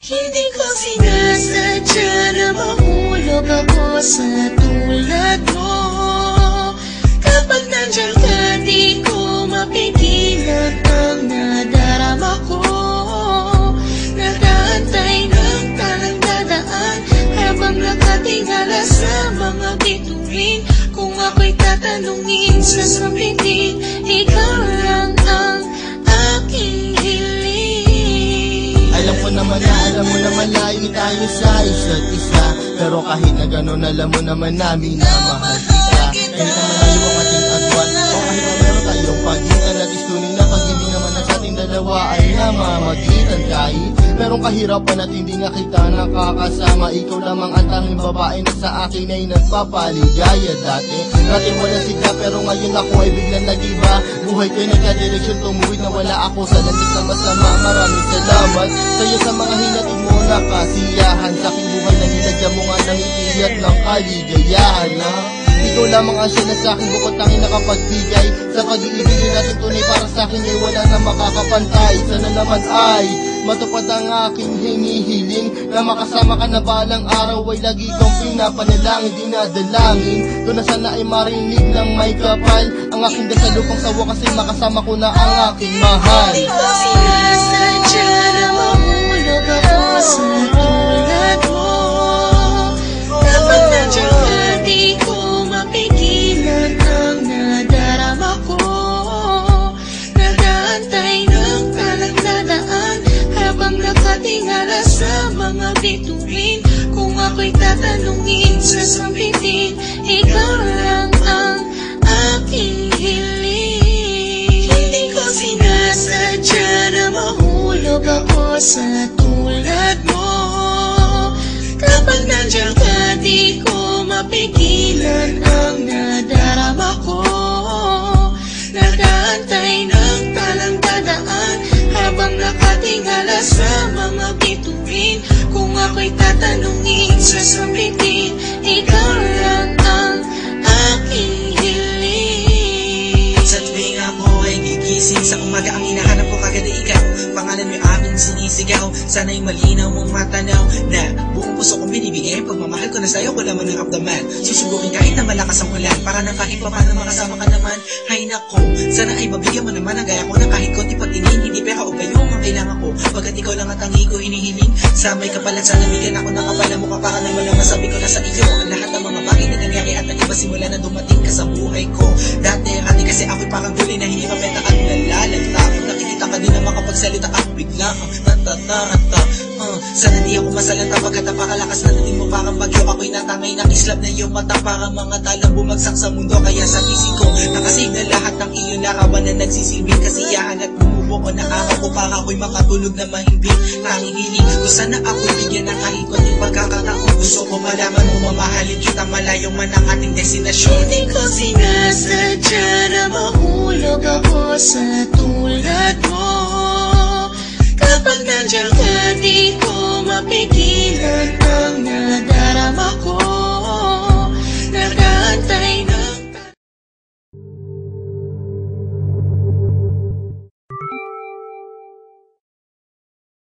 Hindi ko sinasadya na mahulog ako sa tulad mo. Kapag nandiyan ka, di ko mapigilan ang nadarama ko. Nag-aantay ng talang dadaan habang nakatingala sa mga bituin. Kung ako'y tatanungin sa sambitin, ikaw lang ang aking hiling. Alam mo naman layo tayo sa isa't isa, pero kahit na gano'n alam mo naman namin na mahal kita. Kahit na malayo ang ating agwan, o kahit na meron tayong pagitan, at istunin na pag hindi naman na sa ating dalawa ay namamagitan. Kahit merong kahirapan at hindi nga kita nakakasama, ikaw lamang ang tanging babae na sa akin ay nagpapaligaya. Dati wala sila, pero ngayon ako ay biglang nag-iba. Buhay ko'y nagka-direksyon, tumuwid na wala ako sa landas na masama. Maraming salamat sa'yo sa mga hinatid mo na kasiyahan sa aking buhay na nilagyan mo nga ng ngiti at ng kaligayahan na ikaw lamang ang siya na sa akin bukod tanging nakapagbigay sa pag-iibig natin tunay para sa akin ay wala na makakapantay. Sana naman ay matupad ang aking hinihiling na makasama ka na balang araw ay lagi kong pinapanalangin, dinadalangin ko na sana ay marinig ng may kapal ang aking dasal upang sa wakas ay makasama ko na ang aking mahal. Hindi ko sinasadya na mahulog ako sa tulad mo. Kapag nandiyan ka, di ko mapigilan ang nadarama ko. Nag-aantay ng talang dadaan habang nakatingala sa mga bituin. Kung ako'y tatanungin sa sambitin, ikaw lang ang aking hiling. Hindi ko sinasadya na mahulog ako sa tulad mo. Kapag nandiyan ka, di ko mapigilan ang nadarama ko. Nag-aantay ng talang dadaan habang nakatingala sa mga bituin. Kung ako'y tatanungin sa sambitin, ikaw lang ang aking hiling. Sa tuwing ako ay gigising sa umaga, ang hinahanap ko kagad ay ikaw. Pangalan mo'y aming sinisigaw, sana'y malinaw mong matanaw na buong puso kong binibigay. Pagmamahal ko na sa'yo, wala man naramdaman. Susubukin kahit na malakas ang ulan, para na kahit pa paano makasama ka naman. Hay nako, sana ay mabigyan mo naman ang gaya ko na kahit konti pagtingin. Hindi pera o gayo ang kailangan ko, pagkat ikaw lang at tangi ko hinihiling. Sa may kapalat sana bigyan ako ng kapala mo, para naman ang masabi ko na sa iyo ang lahat ng mga bagay na nangyari at nag-iba simula na dumating ka sa buhay ko. Dati kasi ako'y parang gulay na hirap at nakalalagta. Kung nakikita ka din na makapagsalita ako bigla natatarata. Sana di ako masalanta pagkat napakalakas na dating mo parang bagyo. Ako'y natangay ng islap na iyong mata, parang mga talang bumagsak sa mundo. Kaya sa pisiko nakasignal lahat ng iyong larawan na nagsisilbing kasiyahan at bumubuo na araw ko para ako'y makatulog na mahimbing. Tanging hiling ko sana ako'y bigyan ng kahit konting pagkakataon. Gusto ko malaman mo mamahalin kita malayong man ang ating destinasyon. Hindi ko sinasadya na mahulog ako sa tulad mo. Kapag nandiyan ka, di ko mapigilan ang nadarama ko.